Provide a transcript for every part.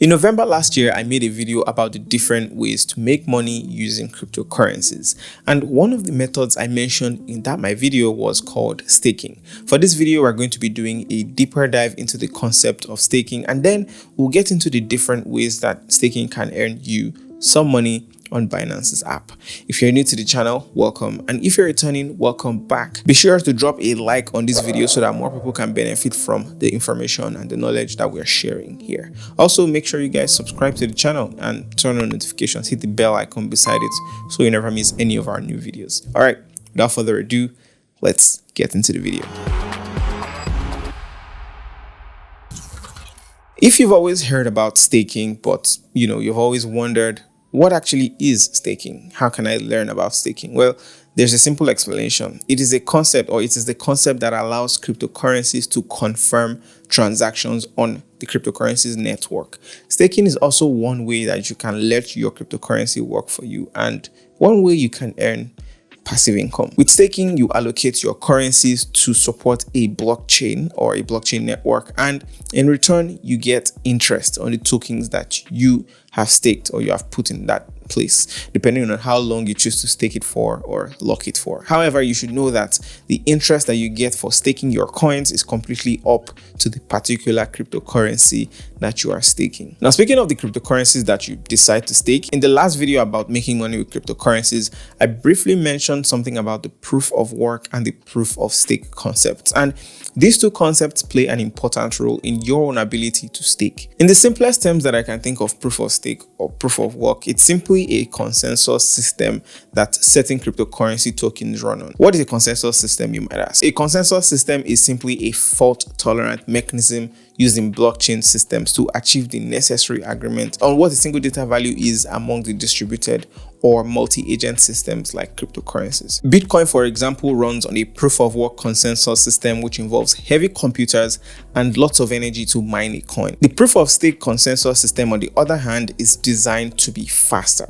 In November last year, I made a video about the different ways to make money using cryptocurrencies. And one of the methods I mentioned in my video was called staking. For this video, we're going to be doing a deeper dive into the concept of staking, and then we'll get into the different ways that staking can earn you some money on Binance's app. If you're new to the channel, welcome. And if you're returning, welcome back. Be sure to drop a like on this video so that more people can benefit from the information and the knowledge that we're sharing here. Also, make sure you guys subscribe to the channel and turn on notifications. Hit the bell icon beside it so you never miss any of our new videos. All right, without further ado, let's get into the video. If you've always heard about staking, but you've always wondered, what actually is staking? How can I learn about staking? Well, there's a simple explanation. It is the concept that allows cryptocurrencies to confirm transactions on the cryptocurrency's network. Staking is also one way that you can let your cryptocurrency work for you, and one way you can earn passive income. With staking, you allocate your currencies to support a blockchain or a blockchain network, and in return, you get interest on the tokens that you have staked or you have put in that place, depending on how long you choose to stake it for or lock it for. However, you should know that the interest that you get for staking your coins is completely up to the particular cryptocurrency that you are staking. Now, speaking of the cryptocurrencies that you decide to stake, in the last video about making money with cryptocurrencies, I briefly mentioned something about the proof of work and the proof of stake concepts. And these two concepts play an important role in your own ability to stake. In the simplest terms that I can think of proof of stake or proof of work, it's simply a consensus system that certain cryptocurrency tokens run on. What is a consensus system, you might ask? A consensus system is simply a fault-tolerant mechanism used in blockchain systems to achieve the necessary agreement on what a single data value is among the distributed or multi-agent systems like cryptocurrencies. Bitcoin, for example, runs on a proof-of-work consensus system which involves heavy computers and lots of energy to mine a coin. The proof-of-stake consensus system, on the other hand, is designed to be faster,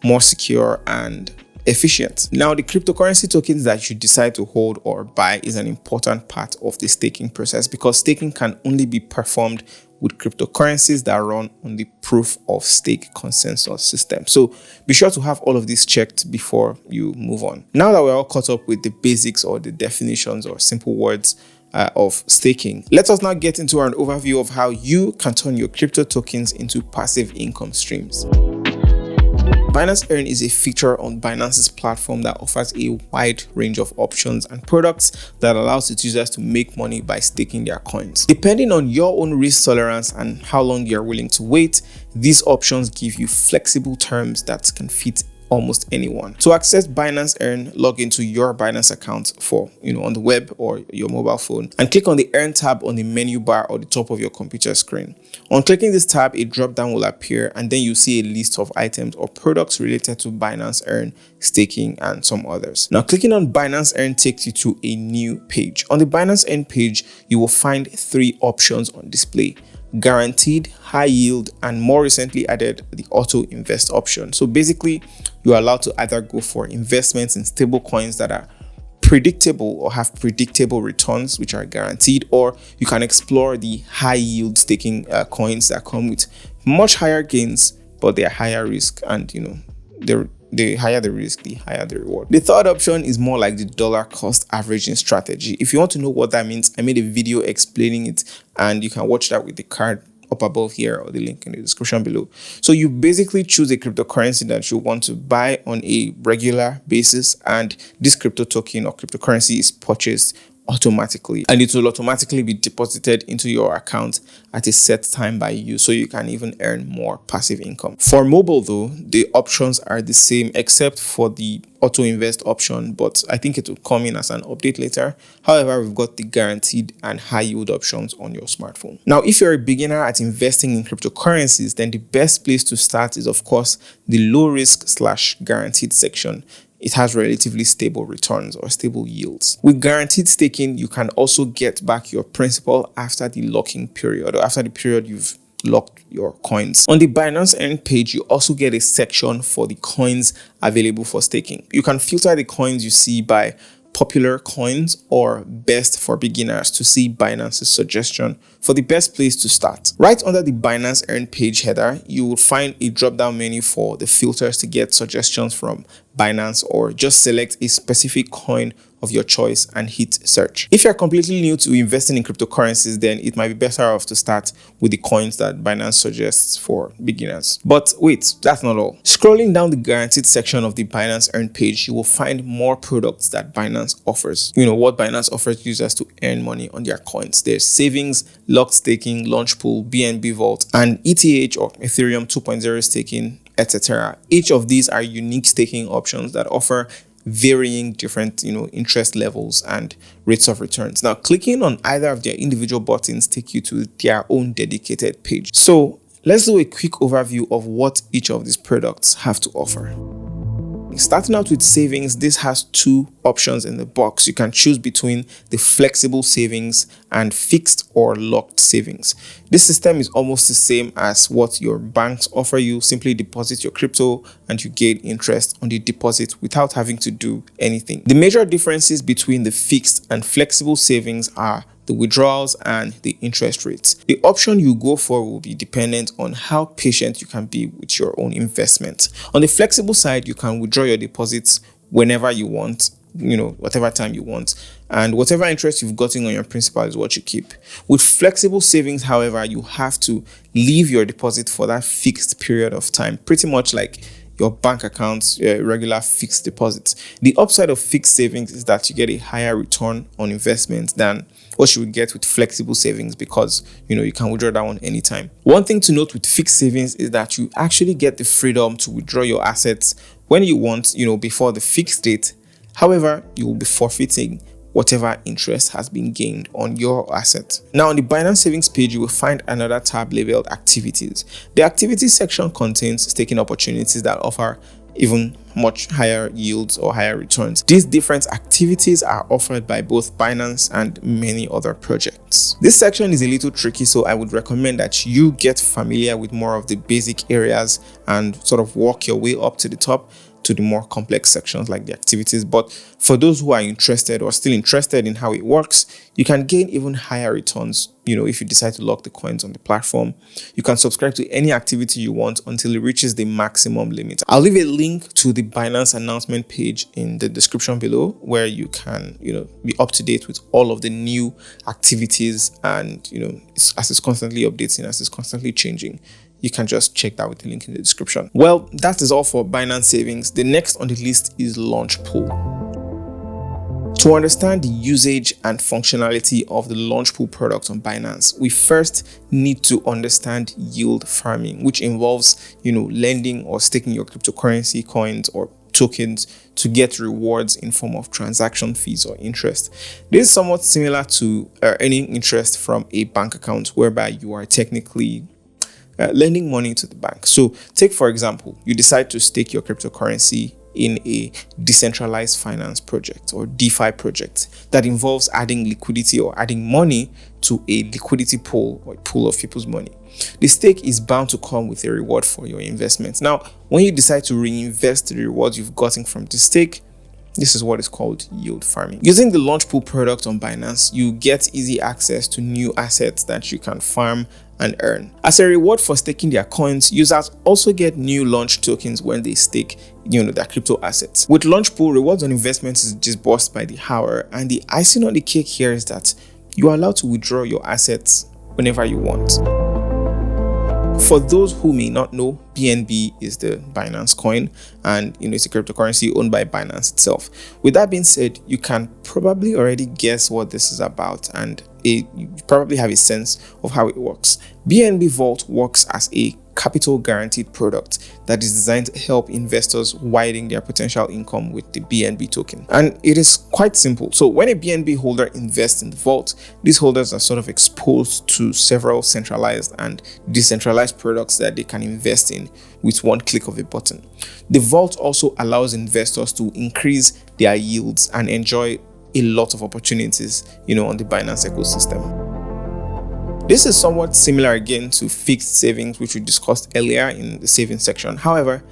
more secure, and efficient. Now, the cryptocurrency tokens that you decide to hold or buy is an important part of the staking process, because staking can only be performed with cryptocurrencies that run on the proof of stake consensus system. So be sure to have all of this checked before you move on. Now that we're all caught up with the basics or the definitions or simple words of staking, let us now get into an overview of how you can turn your crypto tokens into passive income streams. Binance Earn is a feature on Binance's platform that offers a wide range of options and products that allows its users to make money by staking their coins. Depending on your own risk tolerance and how long you're willing to wait, these options give you flexible terms that can fit almost anyone. To access Binance Earn, log into your Binance account on the web or your mobile phone, and click on the Earn tab on the menu bar or the top of your computer screen. On clicking this tab, a drop down will appear, and then you see a list of items or products related to Binance Earn, staking, and some others. Now, clicking on Binance Earn takes you to a new page. On the Binance Earn page, you will find three options on display: guaranteed, high yield, and more recently added the auto invest option. So basically, you are allowed to either go for investments in stable coins that are predictable or have predictable returns, which are guaranteed, or you can explore the high yield staking coins that come with much higher gains, but they are higher risk, and the higher the risk, the higher the reward. The third option is more like the dollar cost averaging strategy. If you want to know what that means, I made a video explaining it, and you can watch that with the card up above here or the link in the description below. So you basically choose a cryptocurrency that you want to buy on a regular basis, and this crypto token or cryptocurrency is purchased automatically, and it will automatically be deposited into your account at a set time by you, so you can even earn more passive income. For mobile though, the options are the same except for the auto invest option, but I think it will come in as an update later. However, we've got the guaranteed and high yield options on your smartphone. Now, if you're a beginner at investing in cryptocurrencies, then the best place to start is, of course, the low risk / guaranteed section. It has relatively stable returns or stable yields. With guaranteed staking, you can also get back your principal after the locking period, or after the period you've locked your coins. On the Binance Earn page, you also get a section for the coins available for staking. You can filter the coins you see by popular coins or best for beginners to see Binance's suggestion for the best place to start. Right under the Binance Earn page header, you will find a drop-down menu for the filters to get suggestions from Binance, or just select a specific coin of your choice and hit search. If you're completely new to investing in cryptocurrencies, then it might be better off to start with the coins that Binance suggests for beginners. But wait, that's not all. Scrolling down the guaranteed section of the Binance Earn page, you will find more products that Binance offers. What Binance offers users to earn money on their coins. There's savings, locked staking, Launchpool, BNB Vault, and ETH or Ethereum 2.0 staking, etc. Each of these are unique staking options that offer varying different interest levels and rates of returns. Now, clicking on either of their individual buttons take you to their own dedicated page. So let's do a quick overview of what each of these products have to offer. Starting out with savings, this has two options in the box. You can choose between the flexible savings and fixed or locked savings. This system is almost the same as what your banks offer you. Simply deposit your crypto and you gain interest on the deposit without having to do anything. The major differences between the fixed and flexible savings are the withdrawals and the interest rates. The option you go for will be dependent on how patient you can be with your own investment. On the flexible side, you can withdraw your deposits whenever you want, whatever time you want, and whatever interest you've gotten on your principal is what you keep. With flexible savings, however, you have to leave your deposit for that fixed period of time, pretty much like your bank accounts, regular fixed deposits. The upside of fixed savings is that you get a higher return on investment than what you would get with flexible savings, because you can withdraw that one anytime. One thing to note with fixed savings is that you actually get the freedom to withdraw your assets when you want, before the fixed date. However, you will be forfeiting whatever interest has been gained on your asset. Now, on the Binance Savings page, you will find another tab labeled Activities. The Activities section contains staking opportunities that offer even much higher yields or higher returns. These different activities are offered by both Binance and many other projects. This section is a little tricky, so I would recommend that you get familiar with more of the basic areas and sort of work your way up to the top to the more complex sections like the activities. But for those who are interested or still interested in how it works, you can gain even higher returns, if you decide to lock the coins on the platform. You can subscribe to any activity you want until it reaches the maximum limit. I'll leave a link to the Binance announcement page in the description below, where you can, be up to date with all of the new activities, and, as it's constantly updating, as it's constantly changing. You can just check that with the link in the description. Well, that is all for Binance Savings. The next on the list is Launchpool. To understand the usage and functionality of the Launchpool product on Binance, we first need to understand yield farming, which involves, lending or staking your cryptocurrency coins or tokens to get rewards in form of transaction fees or interest. This is somewhat similar to earning interest from a bank account, whereby you are technically lending money to the bank. So take, for example, you decide to stake your cryptocurrency in a decentralized finance project or DeFi project that involves adding liquidity or adding money to a liquidity pool or a pool of people's money. The stake is bound to come with a reward for your investment. Now, when you decide to reinvest the rewards you've gotten from the stake, this is what is called yield farming. Using the Launchpool product on Binance, you get easy access to new assets that you can farm and earn. As a reward for staking their coins, users also get new launch tokens when they stake, their crypto assets. With Launchpool, rewards on investments is disbursed by the hour, and the icing on the cake here is that you are allowed to withdraw your assets whenever you want. For those who may not know, BNB is the Binance coin, and it's a cryptocurrency owned by Binance itself. With that being said, you can probably already guess what this is about, and you probably have a sense of how it works. BNB Vault works as a capital guaranteed product that is designed to help investors widen their potential income with the BNB token. And it is quite simple. So when a BNB holder invests in the vault, these holders are sort of exposed to several centralized and decentralized products that they can invest in with one click of a button. The vault also allows investors to increase their yields and enjoy a lot of opportunities, on the Binance ecosystem. This is somewhat similar again to fixed savings, which we discussed earlier in the savings section. However,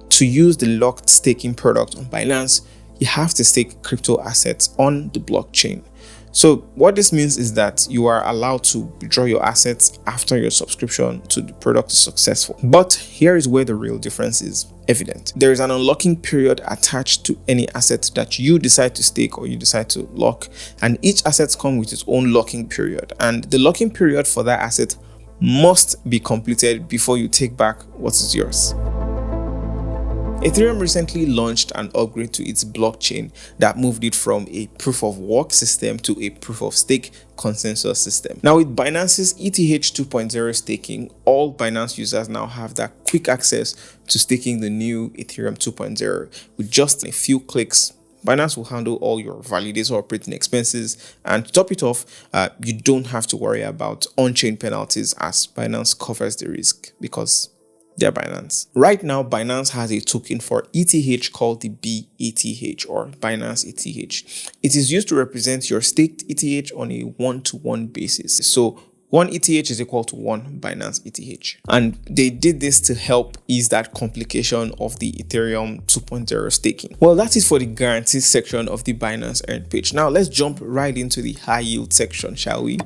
to use the locked staking product on Binance, you have to stake crypto assets on the blockchain. So what this means is that you are allowed to withdraw your assets after your subscription to the product is successful. But here is where the real difference is evident. There is an unlocking period attached to any asset that you decide to stake or you decide to lock, and each asset comes with its own locking period, and the locking period for that asset must be completed before you take back what is yours. Ethereum recently launched an upgrade to its blockchain that moved it from a proof of work system to a proof of stake consensus system. Now, with Binance's ETH 2.0 staking, all Binance users now have that quick access to staking the new Ethereum 2.0 with just a few clicks. Binance will handle all your validator operating expenses, and to top it off, you don't have to worry about on-chain penalties as Binance covers the risk because they're Binance. Right now, Binance has a token for ETH called the BETH or Binance ETH. It is used to represent your staked ETH on a one-to-one basis. So 1 ETH is equal to 1 Binance ETH. And they did this to help ease that complication of the Ethereum 2.0 staking. Well, that is for the guarantees section of the Binance Earn page. Now, let's jump right into the high yield section, shall we?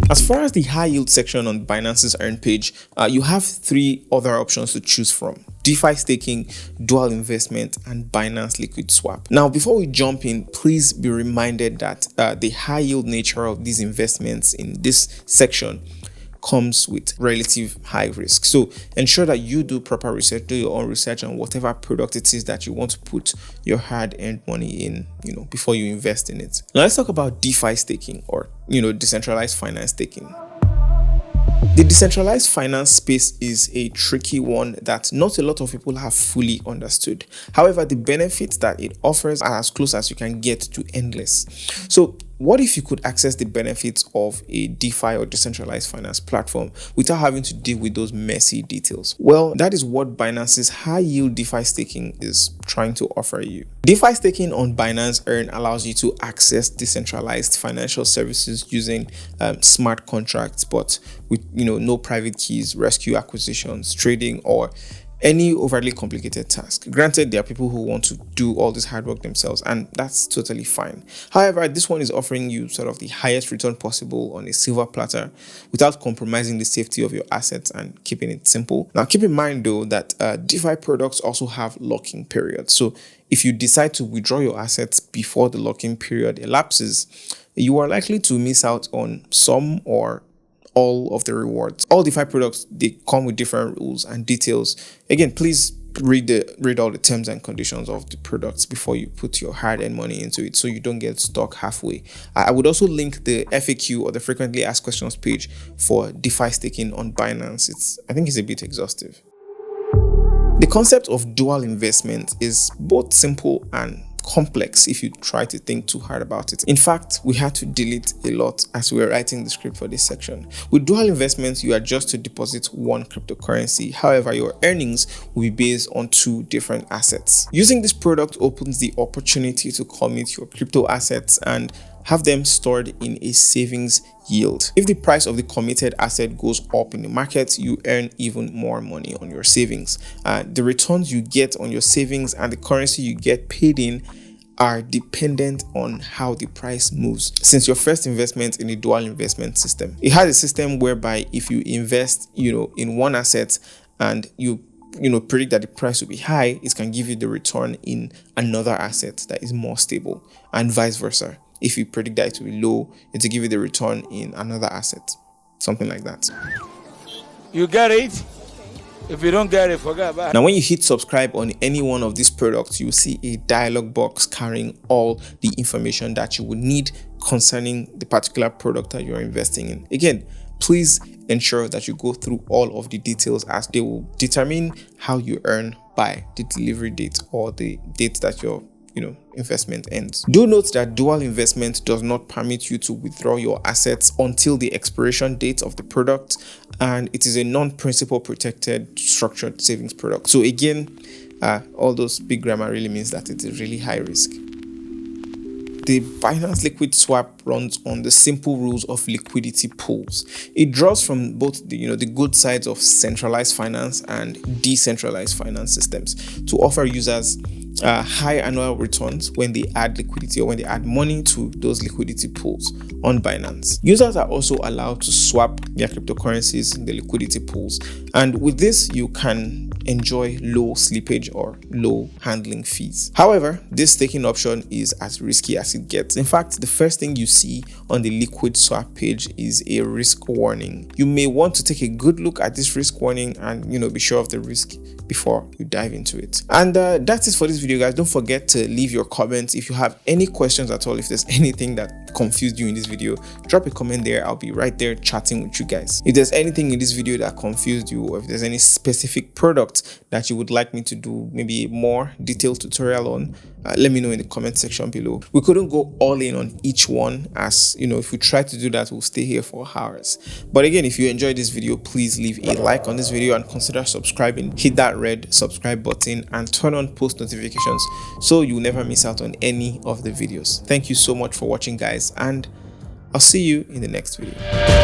As far as the high yield section on Binance's Earn page, you have 3 other options to choose from: DeFi staking, dual investment, and Binance Liquid Swap. Now, before we jump in, please be reminded that the high yield nature of these investments in this section comes with relative high risk. So ensure that you do proper research, do your own research on whatever product it is that you want to put your hard-earned money in, before you invest in it. Now let's talk about DeFi staking, or decentralized finance staking. The decentralized finance space is a tricky one that not a lot of people have fully understood. However, the benefits that it offers are as close as you can get to endless. So what if you could access the benefits of a DeFi or decentralized finance platform without having to deal with those messy details? Well, that is what Binance's high yield DeFi staking is trying to offer you. DeFi staking on Binance Earn allows you to access decentralized financial services using smart contracts, but with no private keys, rescue acquisitions, trading, or any overly complicated task. Granted, there are people who want to do all this hard work themselves, and that's totally fine. However, this one is offering you sort of the highest return possible on a silver platter without compromising the safety of your assets and keeping it simple. Now, keep in mind though that DeFi products also have locking periods. So if you decide to withdraw your assets before the locking period elapses, you are likely to miss out on some or all of the rewards. All DeFi products, they come with different rules and details. Again, please read all the terms and conditions of the products before you put your hard-earned money into it, so you don't get stuck halfway. I would also link the FAQ, or the frequently asked questions page, for DeFi staking on Binance. I think it's a bit exhaustive. The concept of dual investment is both simple and complex if you try to think too hard about it. In fact, we had to delete a lot as we were writing the script for this section. With dual investments, you are just to deposit one cryptocurrency. However, your earnings will be based on 2 different assets. Using this product opens the opportunity to commit your crypto assets and have them stored in a savings yield. If the price of the committed asset goes up in the market, you earn even more money on your savings. The returns you get on your savings and the currency you get paid in are dependent on how the price moves. Since your first investment in a dual investment system, it has a system whereby if you invest, in one asset and you predict that the price will be high, it can give you the return in another asset that is more stable, and vice versa. If you predict that it will be low, it will give you the return in another asset, something like that. You get it? If you don't get it, forget about it. Now, when you hit subscribe on any one of these products, you will see a dialog box carrying all the information that you would need concerning the particular product that you're investing in. Again, please ensure that you go through all of the details, as they will determine how you earn by the delivery date or the date that your investment ends. Do note that dual investment does not permit you to withdraw your assets until the expiration date of the product, and it is a non-principal protected structured savings product. So again, all those big grammar really means that it is really high risk. The Binance Liquid Swap runs on the simple rules of liquidity pools. It draws from both the good sides of centralized finance and decentralized finance systems to offer users high annual returns when they add liquidity or when they add money to those liquidity pools on Binance. Users are also allowed to swap their cryptocurrencies in the liquidity pools, and with this you can enjoy low slippage or low handling fees. However, this staking option is as risky as it gets. In fact, the first thing you see on the liquid swap page is a risk warning. You may want to take a good look at this risk warning and be sure of the risk before you dive into it. And that's it for this video, guys. Don't forget to leave your comments if you have any questions at all. If there's anything that confused you in this video, drop a comment there. I'll be right there chatting with you guys. If there's anything in this video that confused you, or if there's any specific product that you would like me to do maybe a more detailed tutorial on, let me know in the comment section below. We couldn't go all in on each one, as if we try to do that, we'll stay here for hours. But again, if you enjoyed this video, please leave a like on this video and consider subscribing. Hit that red subscribe button and turn on post notifications so you'll never miss out on any of the videos. Thank you so much for watching, guys, and I'll see you in the next video.